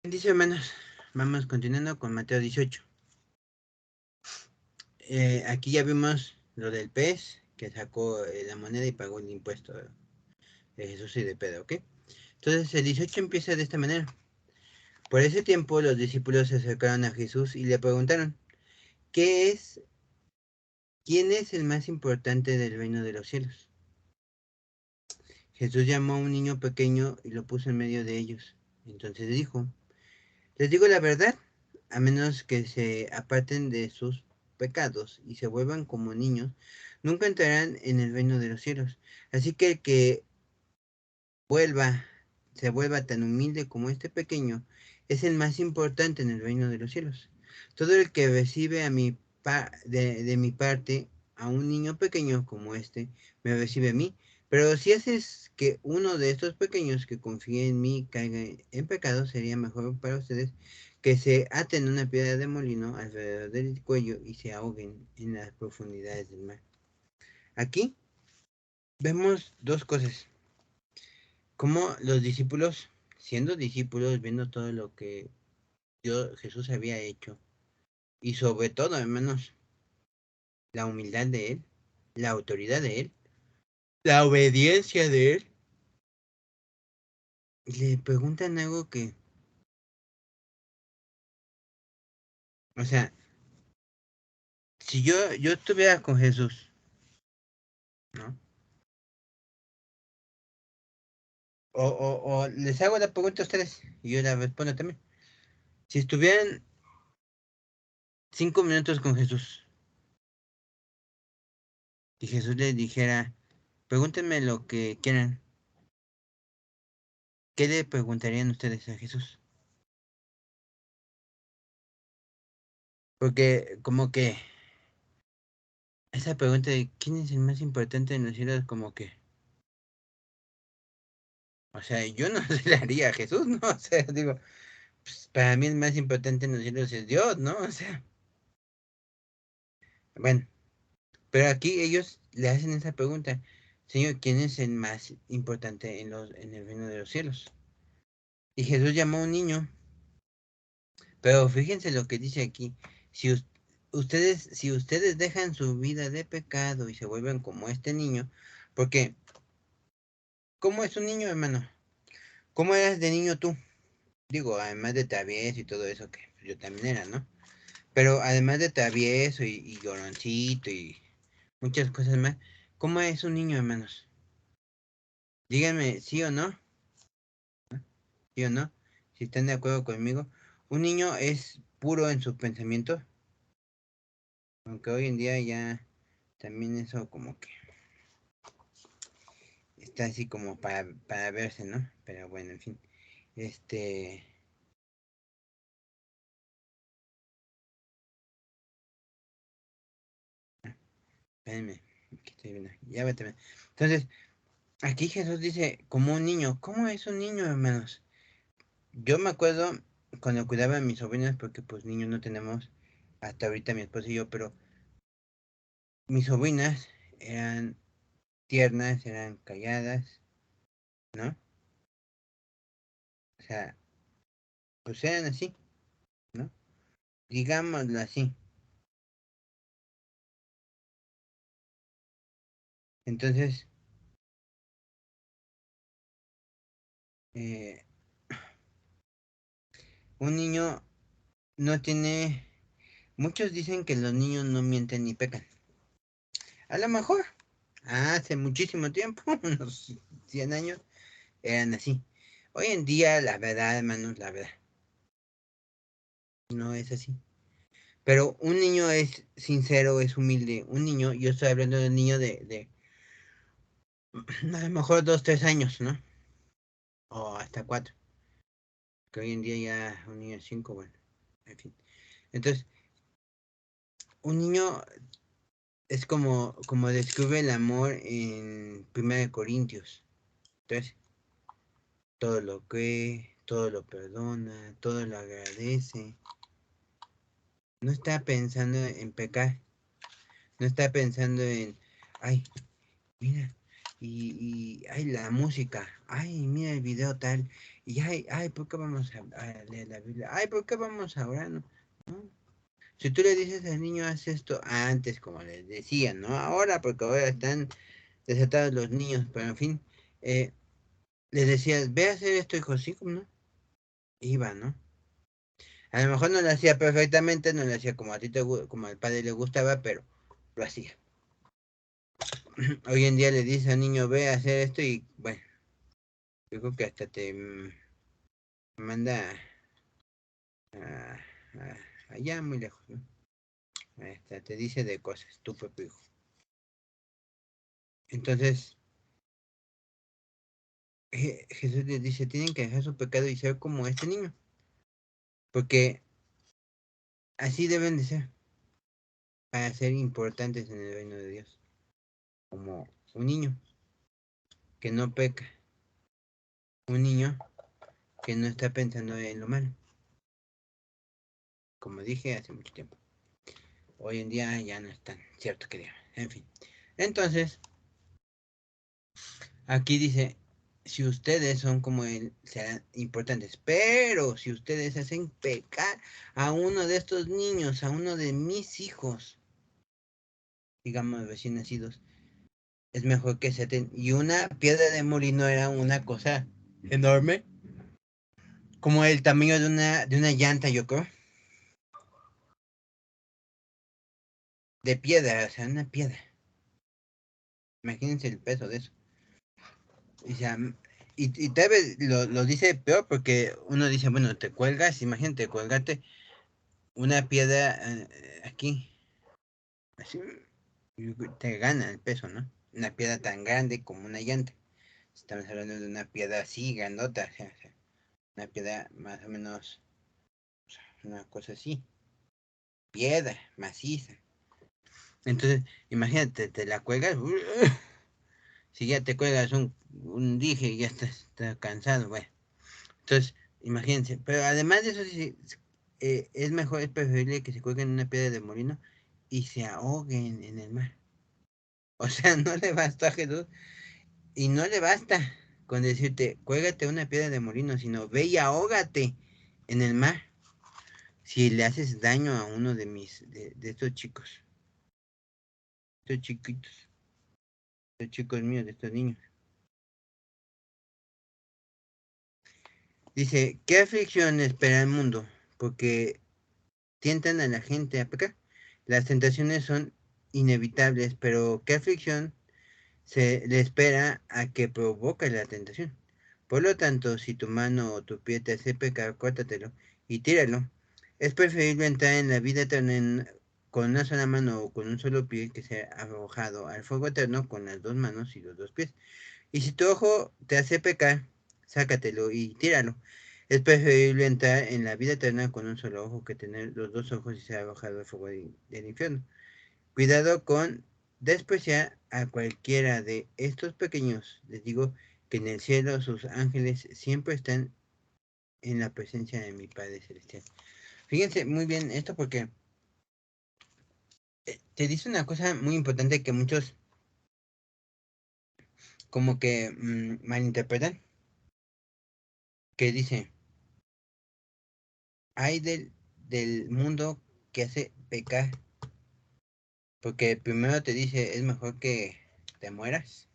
Dice hermanos, vamos continuando con Mateo 18. Aquí ya vimos lo del pez que sacó la moneda y pagó el impuesto de Jesús y de Pedro, ¿ok? Entonces el 18 empieza de esta manera. Por ese tiempo los discípulos se acercaron a Jesús y le preguntaron, ¿quién es el más importante del reino de los cielos? Jesús llamó a un niño pequeño y lo puso en medio de ellos. Entonces dijo, les digo la verdad, a menos que se aparten de sus pecados y se vuelvan como niños, nunca entrarán en el reino de los cielos. Así que el que se vuelva tan humilde como este pequeño, es el más importante en el reino de los cielos. Todo el que recibe de mi parte a un niño pequeño como este, me recibe a mí. Pero si haces que uno de estos pequeños que confíe en mí caiga en pecado, sería mejor para ustedes que se aten una piedra de molino alrededor del cuello y se ahoguen en las profundidades del mar. Aquí vemos dos cosas. Como los discípulos, siendo discípulos, viendo todo lo que Jesús había hecho, y sobre todo, hermanos, la humildad de él, la autoridad de él, la obediencia de él, le preguntan algo que, o sea, si yo estuviera con Jesús, ¿no? O les hago la pregunta a ustedes y yo la respondo también. Si estuvieran 5 minutos con Jesús y Jesús les dijera, pregúntenme lo que quieran, ¿qué le preguntarían ustedes a Jesús? Porque como que esa pregunta de quién es el más importante en los cielos, como que, o sea, yo no se la haría a Jesús, ¿no? O sea, digo, pues, para mí el más importante en los cielos es Dios, ¿no? O sea, bueno, pero aquí ellos le hacen esa pregunta, Señor, ¿quién es el más importante en el reino de los cielos? Y Jesús llamó a un niño, pero fíjense lo que dice aquí, si si ustedes dejan su vida de pecado y se vuelven como este niño, porque, ¿cómo es un niño, hermano? ¿Cómo eras de niño tú? Digo, además de travieso y todo eso, que yo también era, ¿no? Pero además de travieso y lloroncito y muchas cosas más, ¿cómo es un niño, hermanos? Díganme, ¿sí o no? ¿Sí o no? Si están de acuerdo conmigo. Un niño es puro en su pensamiento, aunque hoy en día ya también eso como que está así como para verse, ¿no? Pero bueno, en fin. Este... Espérenme, que estoy viendo. Ya vete. Entonces, aquí Jesús dice, como un niño. ¿Cómo es un niño, hermanos? Yo me acuerdo cuando cuidaba a mis sobrinas, porque pues niños no tenemos hasta ahorita mi esposo y yo, pero mis sobrinas eran tiernas, eran calladas, ¿no? O sea, pues eran así, ¿no? Digámoslo así. Entonces, eh, un niño no tiene... Muchos dicen que los niños no mienten ni pecan. A lo mejor, hace muchísimo tiempo, unos 100 años, eran así. Hoy en día, la verdad, hermanos, la verdad, no es así. Pero un niño es sincero, es humilde. Un niño, yo estoy hablando de un niño de a lo mejor 2, 3 años, ¿no? O hasta 4. Que hoy en día ya un niño de 5, bueno, en fin. Entonces, un niño es como descubre el amor en 1 Corintios. Entonces, todo lo cree, todo lo perdona, todo lo agradece. No está pensando en pecar. No está pensando en, ay, mira, ay, la música, ay, mira el video tal, y ay, ¿por qué vamos a leer la Biblia? Ay, ¿por qué vamos a orar? ¿No? ¿No? Si tú le dices al niño, haz esto antes, como les decía, ¿no? Ahora, porque ahora están desatados los niños, pero en fin, les decías, ve a hacer esto, hijo, sí, ¿no? Iba, ¿no? A lo mejor no lo hacía perfectamente, no lo hacía como a ti como al padre le gustaba, pero lo hacía. Hoy en día le dice al niño, ve a hacer esto y, bueno, yo creo que hasta te manda allá muy lejos, ¿no? Hasta te dice de cosas, tu propio hijo. Entonces, Jesús les dice, tienen que dejar su pecado y ser como este niño, porque así deben de ser, para ser importantes en el reino de Dios, como un niño que no peca, un niño que no está pensando en lo malo, como dije hace mucho tiempo. Hoy en día ya no es tan cierto que digamos, en fin. Entonces, aquí dice, si ustedes son como él, serán importantes, pero si ustedes hacen pecar a uno de estos niños, a uno de mis hijos, digamos recién nacidos, es mejor que se aten. Y una piedra de molino era una cosa enorme, como el tamaño de una llanta, yo creo, de piedra, o sea, una piedra. Imagínense el peso de eso. O sea, y tal vez lo dice peor porque uno dice, bueno, te cuelgas, imagínate colgarte una piedra aquí, así, te gana el peso, ¿no? Una piedra tan grande como una llanta. Estamos hablando de una piedra así, grandota, o sea, una piedra más o menos, una cosa así, piedra, maciza. Entonces, imagínate, te la cuelgas, si ya te cuelgas un dije y ya estás cansado, bueno. Entonces, imagínense, pero además de eso, es mejor, es preferible que se cuelguen en una piedra de molino y se ahoguen en el mar. O sea, no le bastó a Jesús y no le basta con decirte, cuélgate una piedra de molino, sino ve y ahógate en el mar si le haces daño a uno de estos chicos, estos chiquitos, estos chicos míos, de estos niños. Dice, ¿qué aflicción espera el mundo? Porque tientan a la gente a pecar. Las tentaciones son inevitables, pero ¿qué aflicción se le espera a que provoque la tentación? Por lo tanto, si tu mano o tu pie te hace pecar, córtatelo y tíralo. Es preferible entrar en la vida eterna con una sola mano o con un solo pie que ser arrojado al fuego eterno con las dos manos y los dos pies. Y si tu ojo te hace pecar, sácatelo y tíralo. Es preferible entrar en la vida eterna con un solo ojo que tener los dos ojos y ser arrojado al fuego del infierno. Cuidado con despreciar a cualquiera de estos pequeños. Les digo que en el cielo sus ángeles siempre están en la presencia de mi Padre Celestial. Fíjense muy bien esto porque te dice una cosa muy importante que muchos como que malinterpretan, que dice, hay del mundo que hace pecar, porque primero te dice, es mejor que te mueras,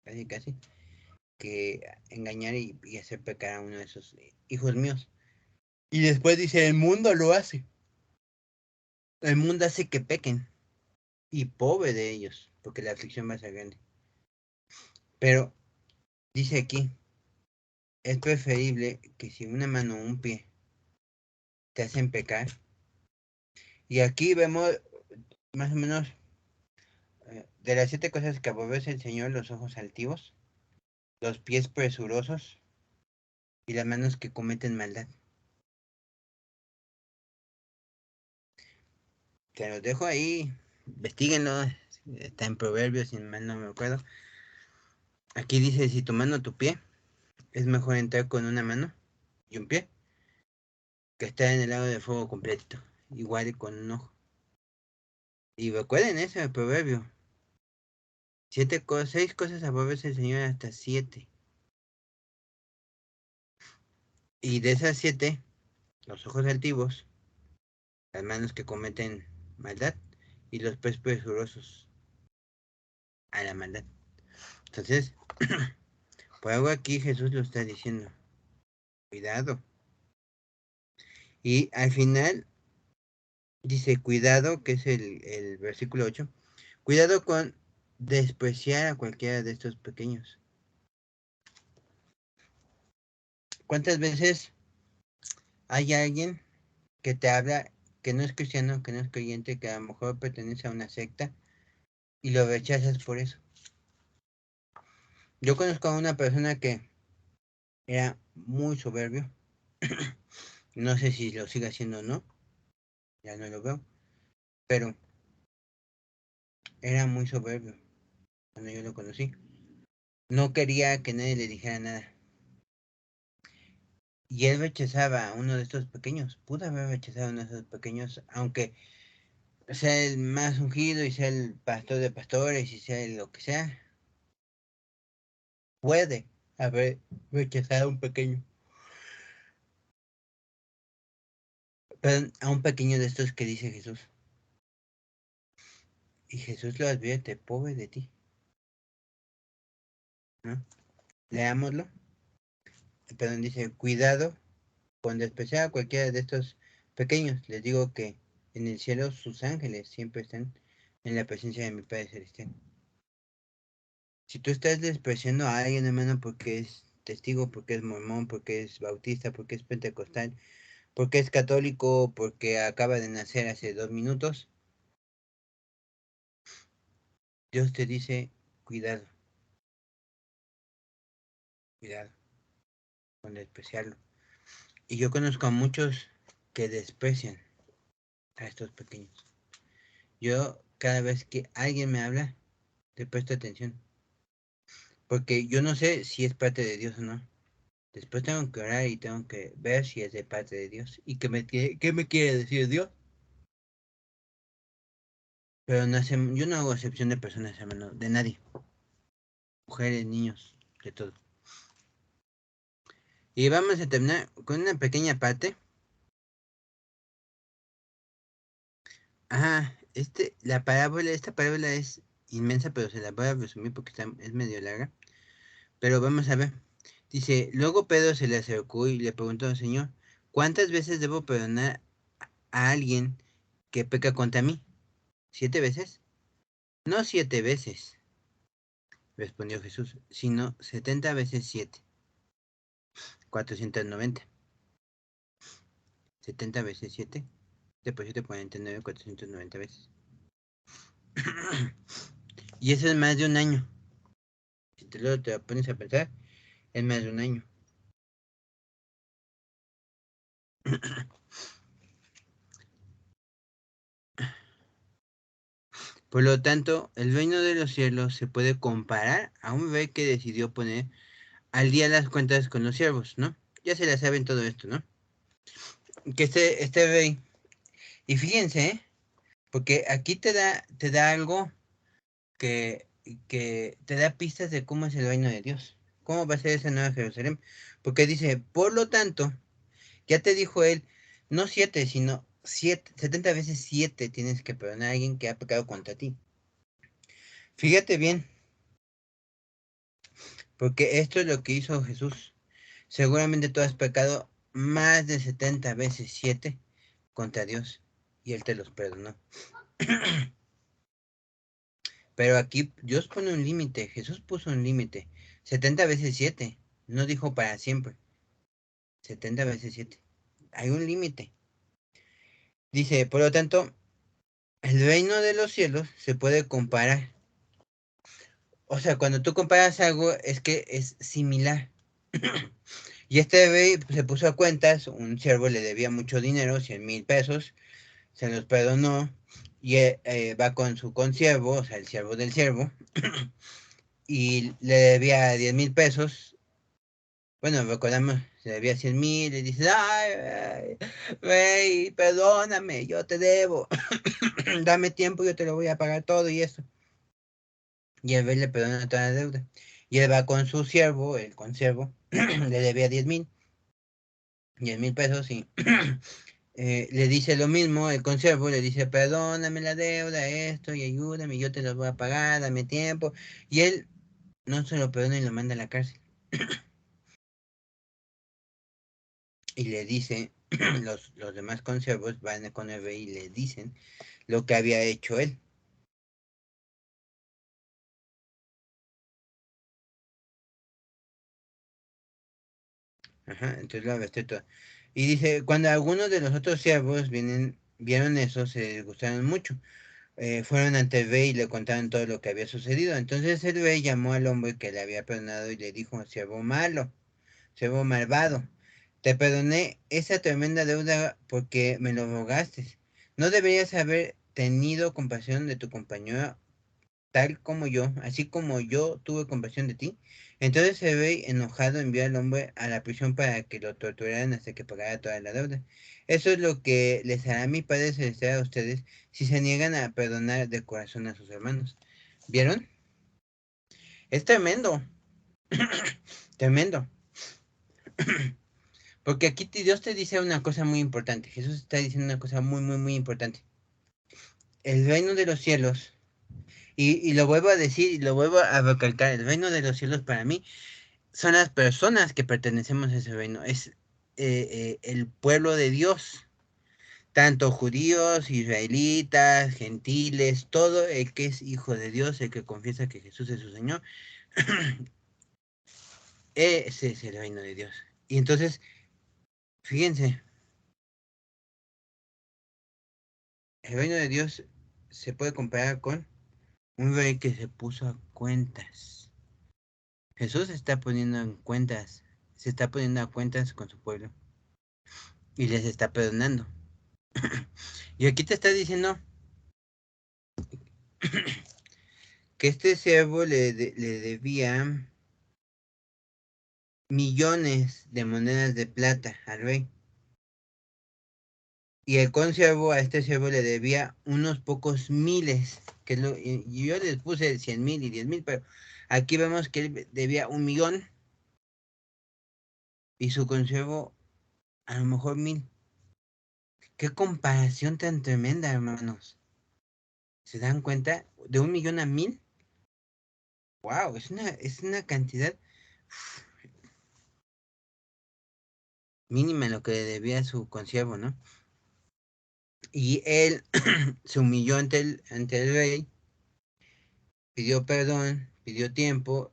casi casi, que engañar y hacer pecar a uno de esos hijos míos. Y después dice, el mundo lo hace. El mundo hace que pequen. Y pobre de ellos, porque la aflicción va a ser grande. Pero dice aquí, es preferible que si una mano o un pie te hacen pecar. Y aquí vemos más o menos de las 7 cosas que aborrece el Señor, los ojos altivos, los pies presurosos y las manos que cometen maldad. Te los dejo ahí, investiguenlo, está en Proverbios, si mal no me acuerdo. Aquí dice, si tu mano o tu pie, es mejor entrar con una mano y un pie que estar en el lado de fuego completito, igual con un ojo. Y recuerden ese proverbio, 6 cosas aborrece el Señor, hasta 7. Y de esas 7, los ojos altivos, las manos que cometen maldad y los pies presurosos a la maldad. Entonces, por algo aquí Jesús lo está diciendo. Cuidado. Y al final dice, cuidado, que es el versículo 8. Cuidado con despreciar a cualquiera de estos pequeños. ¿Cuántas veces hay alguien que te habla que no es cristiano, que no es creyente, que a lo mejor pertenece a una secta y lo rechazas por eso? Yo conozco a una persona que era muy soberbio. No sé si lo sigue haciendo o no, ya no lo veo, pero era muy soberbio cuando yo lo conocí. No quería que nadie le dijera nada. Y él rechazaba a uno de estos pequeños. Pudo haber rechazado a uno de estos pequeños, aunque sea el más ungido y sea el pastor de pastores y sea lo que sea. Puede haber rechazado a un pequeño. Pero a un pequeño de estos que dice Jesús. Y Jesús lo advierte, pobre de ti. ¿No? Leámoslo. Perdón, dice, cuidado con despreciar a cualquiera de estos pequeños. Les digo que en el cielo sus ángeles siempre están en la presencia de mi Padre Celestial. Si tú estás despreciando a alguien, hermano, porque es testigo, porque es mormón, porque es bautista, porque es pentecostal, porque es católico, porque acaba de nacer hace 2 minutos, Dios te dice, cuidado, cuidado con despreciarlo. Y yo conozco a muchos que desprecian a estos pequeños. Yo, cada vez que alguien me habla, le presto atención. Porque yo no sé si es parte de Dios o no. Después tengo que orar y tengo que ver si es de parte de Dios. ¿Y qué me quiere decir Dios? Pero no yo no hago excepción de personas, hermano, de nadie. Mujeres, niños, de todo. Y vamos a terminar con una pequeña parte. Esta parábola es inmensa, pero se la voy a resumir porque es medio larga. Pero vamos a ver. Dice, luego Pedro se le acercó y le preguntó, Señor, ¿cuántas veces debo perdonar a alguien que peca contra mí? ¿7 veces? No 7 veces, respondió Jesús, sino 70 veces 7. 490. 70 veces 7. 7 por 7, 49, 490 veces. Y eso es más de un año. Si te lo pones a pensar, es más de un año. Por lo tanto, el reino de los cielos se puede comparar a un rey que decidió poner al día las cuentas con los siervos, ¿no? Ya se la saben todo esto, ¿no? Que este rey, y fíjense, porque aquí te da algo que, que te da pistas de cómo es el reino de Dios, cómo va a ser esa nueva Jerusalén, porque dice, por lo tanto, ya te dijo él, no 7, sino 70 veces 7 tienes que perdonar a alguien que ha pecado contra ti. Fíjate bien, porque esto es lo que hizo Jesús. Seguramente tú has pecado más de 70 veces 7 contra Dios y Él te los perdonó. Pero aquí Dios pone un límite, Jesús puso un límite. 70 veces 7, no dijo para siempre. 70 veces 7. Hay un límite. Dice, por lo tanto, el reino de los cielos se puede comparar. O sea, cuando tú comparas algo es que es similar. Y este rey se puso a cuentas, un siervo le debía mucho dinero, 100,000 pesos, se los perdonó y va con su consiervo, o sea, el siervo del siervo, y le debía 10,000 pesos. Bueno, recordamos, le debía 100,000, y dice, ay, rey, perdóname, yo te debo, dame tiempo, yo te lo voy a pagar todo y eso. Y el rey le perdona toda la deuda. Y él va con su siervo, el consiervo, le debía 10,000 pesos y le dice lo mismo, el consiervo le dice, perdóname la deuda, esto, y ayúdame, yo te lo voy a pagar, dame tiempo. Y él no se lo perdona y lo manda a la cárcel. Y le dice, los demás consiervos van con el rey y le dicen lo que había hecho él. Ajá, entonces lo arresté todo. Y dice, cuando algunos de los otros siervos vieron eso, se disgustaron mucho. Fueron ante el rey y le contaron todo lo que había sucedido. Entonces el rey llamó al hombre que le había perdonado y le dijo, siervo malo, siervo malvado, te perdoné esa tremenda deuda porque me lo rogaste. ¿No deberías haber tenido compasión de tu compañero tal como yo, así como yo tuve compasión de ti? Entonces el rey, enojado, envió al hombre a la prisión para que lo torturaran hasta que pagara toda la deuda. Eso es lo que les hará mi Padre Celestial a ustedes si se niegan a perdonar de corazón a sus hermanos. ¿Vieron? Es tremendo, tremendo. Porque aquí Dios te dice una cosa muy importante. Jesús está diciendo una cosa muy, muy, muy importante. El reino de los cielos, y lo vuelvo a decir y lo vuelvo a recalcar, el reino de los cielos para mí son las personas que pertenecemos a ese reino, es el pueblo de Dios, tanto judíos, israelitas, gentiles, todo el que es hijo de Dios, el que confiesa que Jesús es su Señor, ese es el reino de Dios. Y entonces, fíjense, el reino de Dios se puede comparar con un rey que se puso a cuentas. Jesús se está poniendo en cuentas, se está poniendo a cuentas con su pueblo y les está perdonando. Y aquí te está diciendo que este siervo le debía millones de monedas de plata al rey. Y el consiervo a este siervo le debía unos pocos miles, y yo les puse 100,000 y 10,000, pero aquí vemos que él debía 1,000,000 y su consiervo a lo mejor 1,000. Qué comparación tan tremenda, hermanos. ¿Se dan cuenta? De 1,000,000 a 1,000. Wow, es una cantidad mínima lo que le debía a su consiervo, ¿no? Y él se humilló ante el rey, pidió perdón, pidió tiempo,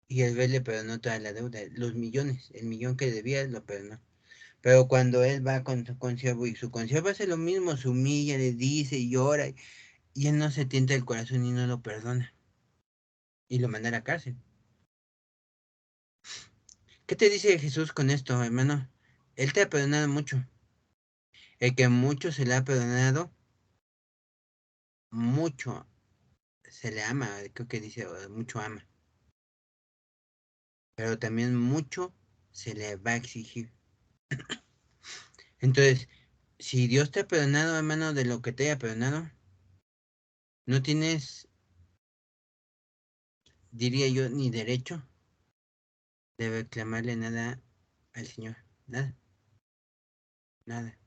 y el rey le perdonó toda la deuda, los millones, el millón que debía lo perdonó. Pero cuando él va con su consiervo y su consiervo hace lo mismo, se humilla, le dice y llora, y él no se tienta el corazón y no lo perdona, y lo manda a la cárcel. ¿Qué te dice Jesús con esto, hermano? Él te ha perdonado mucho. El que mucho se le ha perdonado, mucho se le ama, creo que dice, mucho ama. Pero también mucho se le va a exigir. Entonces, si Dios te ha perdonado, hermano, de lo que te haya perdonado, no tienes, diría yo, ni derecho de reclamarle nada al Señor. Nada, nada.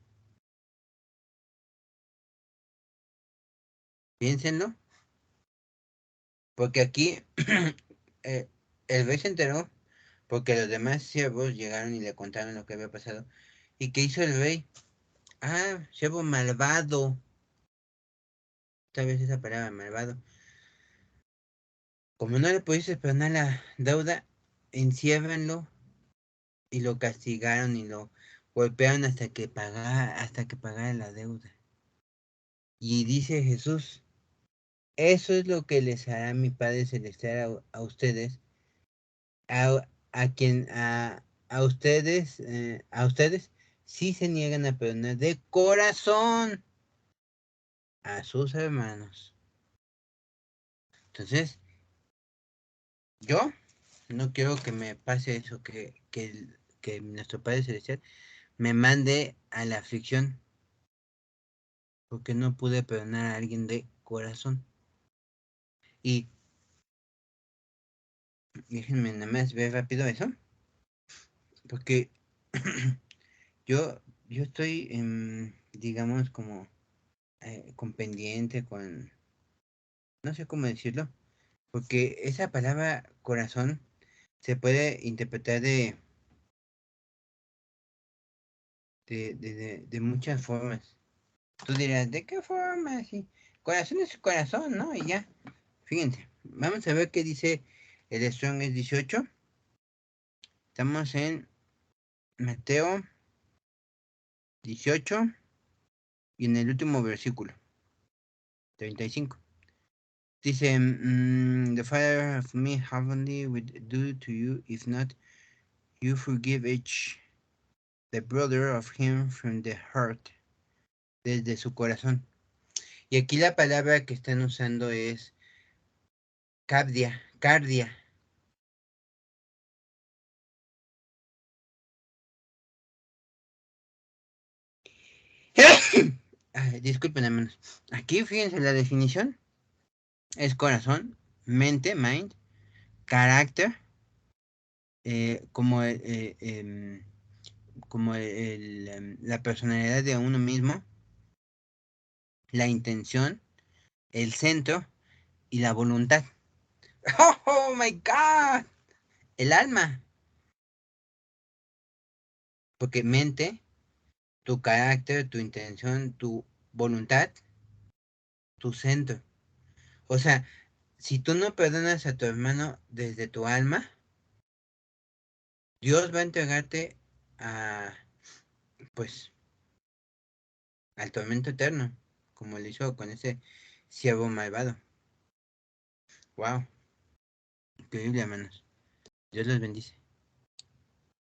Piénsenlo, porque aquí eh, el rey se enteró porque los demás siervos llegaron y le contaron lo que había pasado. ¿Y qué hizo el rey? Ah, siervo malvado. Tal vez esa palabra, malvado. Como no le pudiste perdonar la deuda, enciérrenlo, y lo castigaron y lo golpearon hasta que pagara la deuda. Y dice Jesús, eso es lo que les hará mi Padre Celestial a ustedes, a ustedes, si se niegan a perdonar de corazón a sus hermanos. Entonces, yo no quiero que me pase eso, que nuestro Padre Celestial me mande a la aflicción porque no pude perdonar a alguien de corazón. Y Déjenme nada más ver rápido eso. Porque yo, yo estoy, digamos, como con pendiente, con, no sé cómo decirlo, porque esa palabra corazón se puede interpretar de muchas formas. Tú dirás, ¿de qué forma? Sí. Corazón es corazón, ¿no? Y ya. Fíjense, vamos a ver qué dice el Strong es 18. Estamos en Mateo 18 y en el último versículo, 35. Dice, the Father of me heavenly will do to you, if not, you forgive each the brother of him from the heart, desde su corazón. Y aquí la palabra que están usando es cardia, cardia. Ay, disculpen, hermanos. Aquí fíjense la definición. Es corazón, mente, mind, carácter, como, como la personalidad de uno mismo, la intención, el centro y la voluntad. Oh my God. El alma. Porque mente, tu carácter, tu intención, tu voluntad, tu centro. O sea, si tú no perdonas a tu hermano desde tu alma, Dios va a entregarte a, pues, al tormento eterno, como lo hizo con ese siervo malvado. Wow, increíble, hermanos. Dios los bendice.